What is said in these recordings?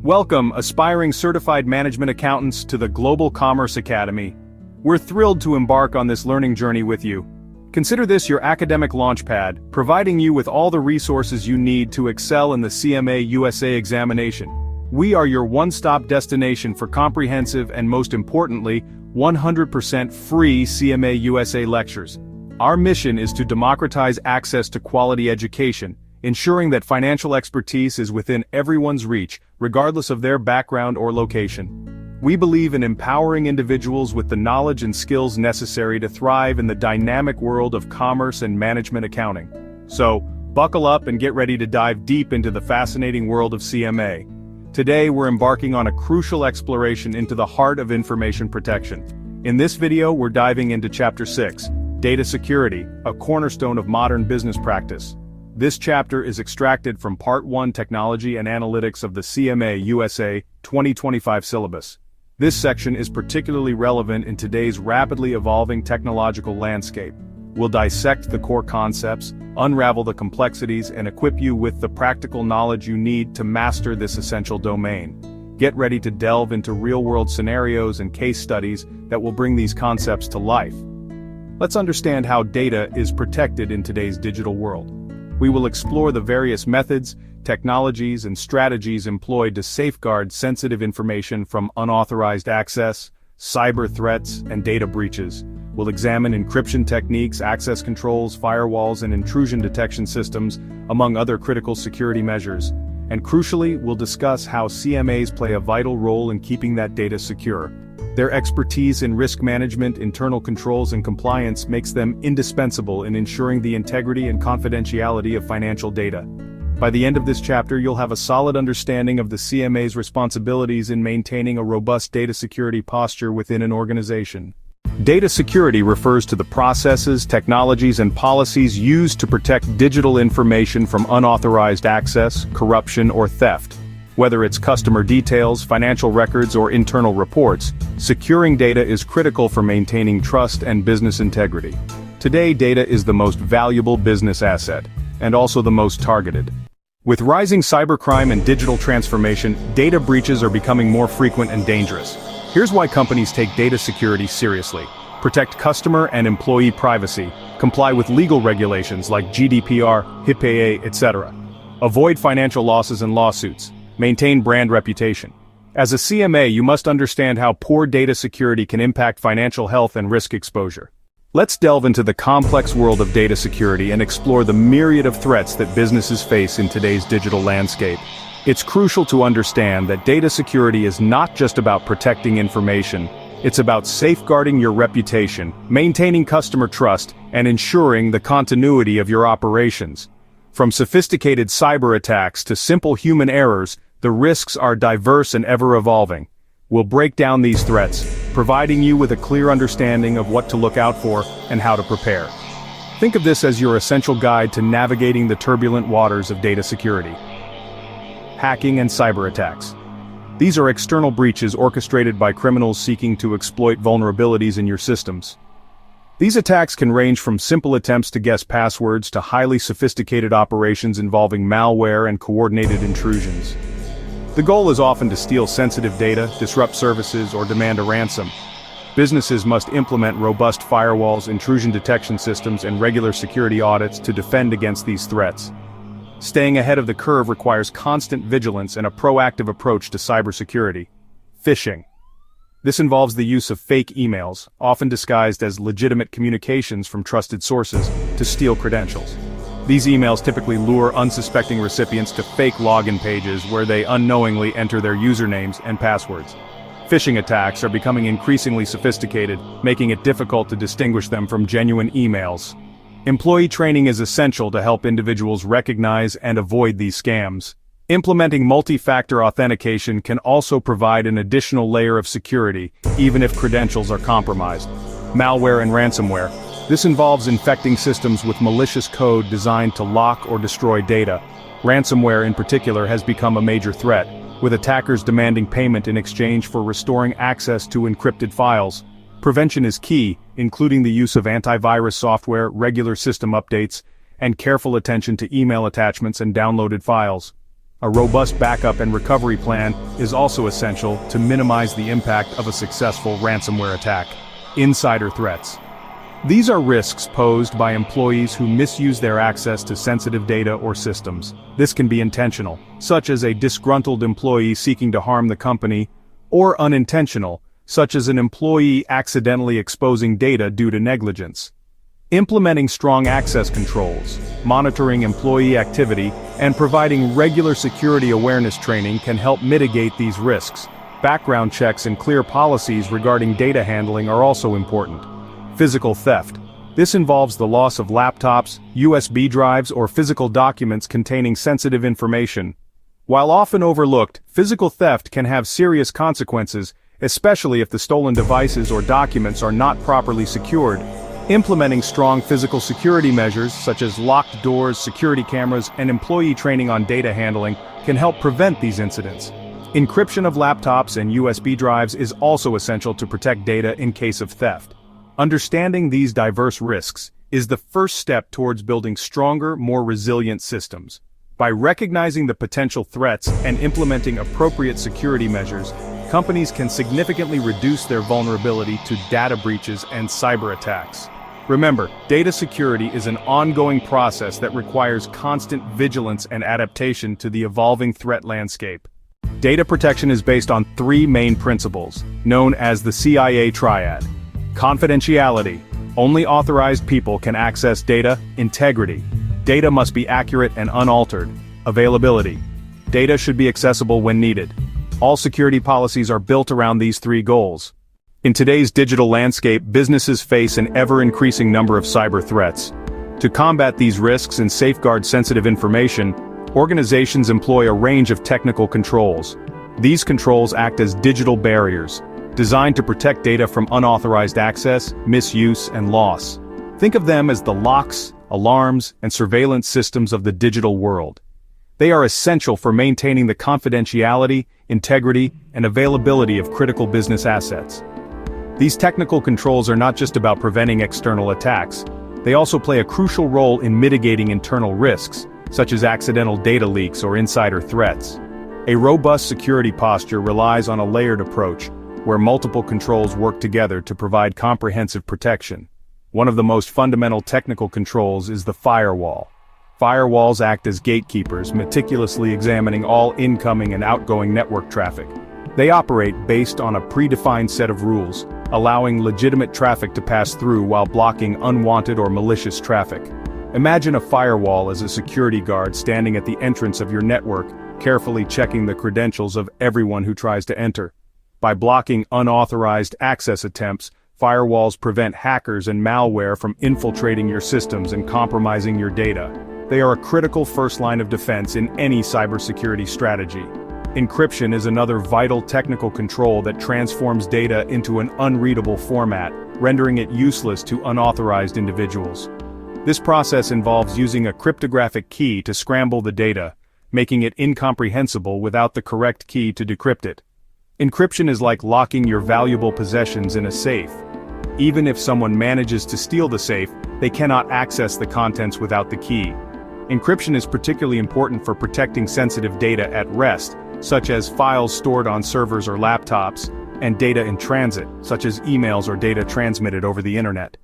Welcome, aspiring certified management accountants, to the Global Commerce Academy. We're thrilled to embark on this learning journey with you. Consider this your academic launchpad, providing you with all the resources you need to excel in the CMA USA examination. We are your one-stop destination for comprehensive and, most importantly, 100% free CMA USA lectures. Our mission is to democratize access to quality education, ensuring that financial expertise is within everyone's reach, regardless of their background or location. We believe in empowering individuals with the knowledge and skills necessary to thrive in the dynamic world of commerce and management accounting. So, buckle up and get ready to dive deep into the fascinating world of CMA. Today we're embarking on a crucial exploration into the heart of information protection. In this video we're diving into Chapter 6, Data Security, a cornerstone of modern business practice. This chapter is extracted from Part 1 Technology and Analytics of the CMA USA 2025 syllabus. This section is particularly relevant in today's rapidly evolving technological landscape. We'll dissect the core concepts, unravel the complexities, and equip you with the practical knowledge you need to master this essential domain. Get ready to delve into real-world scenarios and case studies that will bring these concepts to life. Let's understand how data is protected in today's digital world. We will explore the various methods, technologies, and strategies employed to safeguard sensitive information from unauthorized access, cyber threats, and data breaches. We'll examine encryption techniques, access controls, firewalls, and intrusion detection systems, among other critical security measures. And crucially, we'll discuss how CMAs play a vital role in keeping that data secure. Their expertise in risk management, internal controls, and compliance makes them indispensable in ensuring the integrity and confidentiality of financial data. By the end of this chapter, you'll have a solid understanding of the CMA's responsibilities in maintaining a robust data security posture within an organization. Data security refers to the processes, technologies, and policies used to protect digital information from unauthorized access, corruption, or theft. Whether it's customer details, financial records, or internal reports, securing data is critical for maintaining trust and business integrity. Today, data is the most valuable business asset, and also the most targeted. With rising cybercrime and digital transformation, data breaches are becoming more frequent and dangerous. Here's why companies take data security seriously. Protect customer and employee privacy, comply with legal regulations like GDPR, HIPAA, etc. Avoid financial losses and lawsuits. Maintain brand reputation. As a CMA, you must understand how poor data security can impact financial health and risk exposure. Let's delve into the complex world of data security and explore the myriad of threats that businesses face in today's digital landscape. It's crucial to understand that data security is not just about protecting information, it's about safeguarding your reputation, maintaining customer trust, and ensuring the continuity of your operations. From sophisticated cyber attacks to simple human errors, the risks are diverse and ever-evolving. We'll break down these threats, providing you with a clear understanding of what to look out for and how to prepare. Think of this as your essential guide to navigating the turbulent waters of data security. Hacking and cyber attacks. These are external breaches orchestrated by criminals seeking to exploit vulnerabilities in your systems. These attacks can range from simple attempts to guess passwords to highly sophisticated operations involving malware and coordinated intrusions. The goal is often to steal sensitive data, disrupt services, or demand a ransom. Businesses must implement robust firewalls, intrusion detection systems, and regular security audits to defend against these threats. Staying ahead of the curve requires constant vigilance and a proactive approach to cybersecurity. Phishing. This involves the use of fake emails, often disguised as legitimate communications from trusted sources, to steal credentials. These emails typically lure unsuspecting recipients to fake login pages where they unknowingly enter their usernames and passwords. Phishing attacks are becoming increasingly sophisticated, making it difficult to distinguish them from genuine emails. Employee training is essential to help individuals recognize and avoid these scams. Implementing multi-factor authentication can also provide an additional layer of security, even if credentials are compromised. Malware and ransomware. This involves infecting systems with malicious code designed to lock or destroy data. Ransomware in particular has become a major threat, with attackers demanding payment in exchange for restoring access to encrypted files. Prevention is key, including the use of antivirus software, regular system updates, and careful attention to email attachments and downloaded files. A robust backup and recovery plan is also essential to minimize the impact of a successful ransomware attack. Insider threats. These are risks posed by employees who misuse their access to sensitive data or systems. This can be intentional, such as a disgruntled employee seeking to harm the company, or unintentional, such as an employee accidentally exposing data due to negligence. Implementing strong access controls, monitoring employee activity, and providing regular security awareness training can help mitigate these risks. Background checks and clear policies regarding data handling are also important. Physical theft. This involves the loss of laptops, USB drives, or physical documents containing sensitive information. While often overlooked, physical theft can have serious consequences, especially if the stolen devices or documents are not properly secured. Implementing strong physical security measures such as locked doors, security cameras, and employee training on data handling can help prevent these incidents. Encryption of laptops and USB drives is also essential to protect data in case of theft. Understanding these diverse risks is the first step towards building stronger, more resilient systems. By recognizing the potential threats and implementing appropriate security measures, companies can significantly reduce their vulnerability to data breaches and cyber attacks. Remember, data security is an ongoing process that requires constant vigilance and adaptation to the evolving threat landscape. Data protection is based on three main principles, known as the CIA Triad. Confidentiality. Only authorized people can access data. Integrity. Data must be accurate and unaltered. Availability. Data should be accessible when needed. All security policies are built around these three goals. In today's digital landscape, businesses face an ever-increasing number of cyber threats. To combat these risks and safeguard sensitive information, organizations employ a range of technical controls. These controls act as digital barriers, designed to protect data from unauthorized access, misuse, and loss. Think of them as the locks, alarms, and surveillance systems of the digital world. They are essential for maintaining the confidentiality, integrity, and availability of critical business assets. These technical controls are not just about preventing external attacks. They also play a crucial role in mitigating internal risks, such as accidental data leaks or insider threats. A robust security posture relies on a layered approach, where multiple controls work together to provide comprehensive protection. One of the most fundamental technical controls is the firewall. Firewalls act as gatekeepers, meticulously examining all incoming and outgoing network traffic. They operate based on a predefined set of rules, allowing legitimate traffic to pass through while blocking unwanted or malicious traffic. Imagine a firewall as a security guard standing at the entrance of your network, carefully checking the credentials of everyone who tries to enter. By blocking unauthorized access attempts, firewalls prevent hackers and malware from infiltrating your systems and compromising your data. They are a critical first line of defense in any cybersecurity strategy. Encryption is another vital technical control that transforms data into an unreadable format, rendering it useless to unauthorized individuals. This process involves using a cryptographic key to scramble the data, making it incomprehensible without the correct key to decrypt it. Encryption is like locking your valuable possessions in a safe. Even if someone manages to steal the safe, they cannot access the contents without the key. Encryption is particularly important for protecting sensitive data at rest, such as files stored on servers or laptops, and data in transit, such as emails or data transmitted over the internet.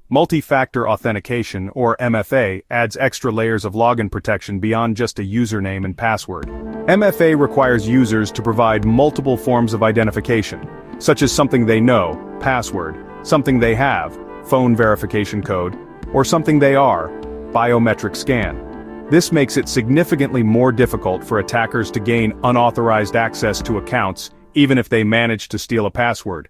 Multi-factor authentication, or MFA, adds extra layers of login protection beyond just a username and password. MFA requires users to provide multiple forms of identification, such as something they know, password, something they have, phone verification code, or something they are, biometric scan. This makes it significantly more difficult for attackers to gain unauthorized access to accounts, even if they manage to steal a password.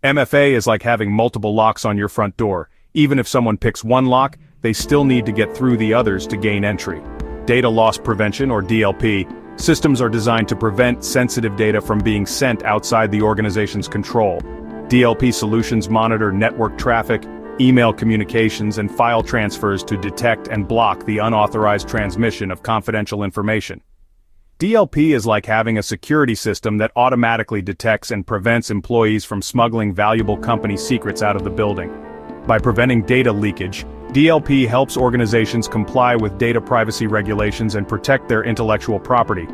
MFA is like having multiple locks on your front door. Even if someone picks one lock, they still need to get through the others to gain entry. Data loss prevention, or DLP, systems are designed to prevent sensitive data from being sent outside the organization's control. DLP solutions monitor network traffic, email communications, and file transfers to detect and block the unauthorized transmission of confidential information. DLP is like having a security system that automatically detects and prevents employees from smuggling valuable company secrets out of the building. By preventing data leakage, DLP helps organizations comply with data privacy regulations and protect their intellectual property.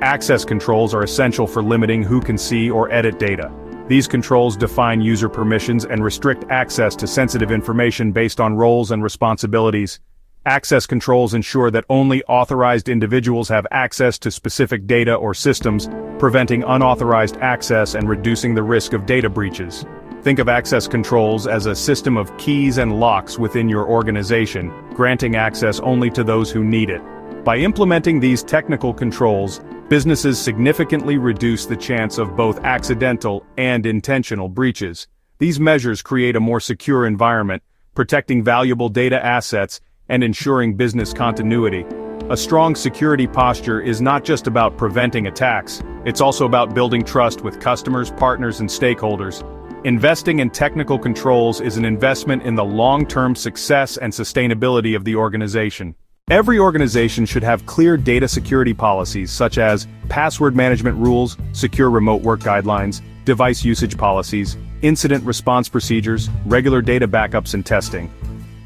Access controls are essential for limiting who can see or edit data. These controls define user permissions and restrict access to sensitive information based on roles and responsibilities. Access controls ensure that only authorized individuals have access to specific data or systems, preventing unauthorized access and reducing the risk of data breaches. Think of access controls as a system of keys and locks within your organization, granting access only to those who need it. By implementing these technical controls, businesses significantly reduce the chance of both accidental and intentional breaches. These measures create a more secure environment, protecting valuable data assets and ensuring business continuity. A strong security posture is not just about preventing attacks, it's also about building trust with customers, partners, and stakeholders. Investing in technical controls is an investment in the long-term success and sustainability of the organization. Every organization should have clear data security policies such as password management rules, secure remote work guidelines, device usage policies, incident response procedures, regular data backups and testing.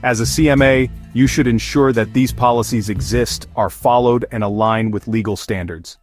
As a CMA, you should ensure that these policies exist, are followed, and align with legal standards.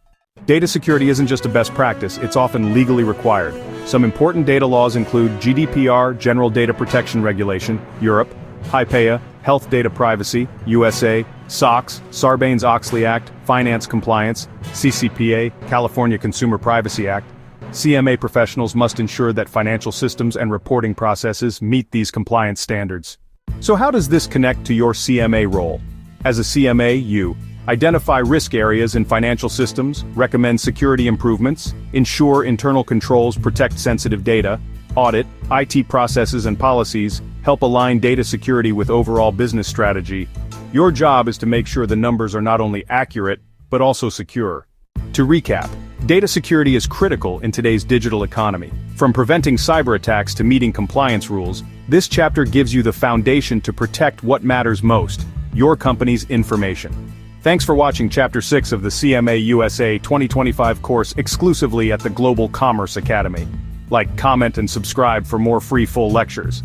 Data security isn't just a best practice, it's often legally required. Some important data laws include GDPR, General Data Protection Regulation, Europe, HIPAA, Health Data Privacy, USA, SOX, Sarbanes-Oxley Act, Finance Compliance, CCPA, California Consumer Privacy Act. CMA professionals must ensure that financial systems and reporting processes meet these compliance standards. So how does this connect to your CMA role? As a CMA, you identify risk areas in financial systems, recommend security improvements, ensure internal controls protect sensitive data, audit IT processes and policies, help align data security with overall business strategy. Your job is to make sure the numbers are not only accurate, but also secure. To recap, data security is critical in today's digital economy. From preventing cyberattacks to meeting compliance rules, this chapter gives you the foundation to protect what matters most, your company's information. Thanks for watching Chapter 6 of the CMA USA 2025 course exclusively at the Global Commerce Academy. Like, comment, and subscribe for more free full lectures.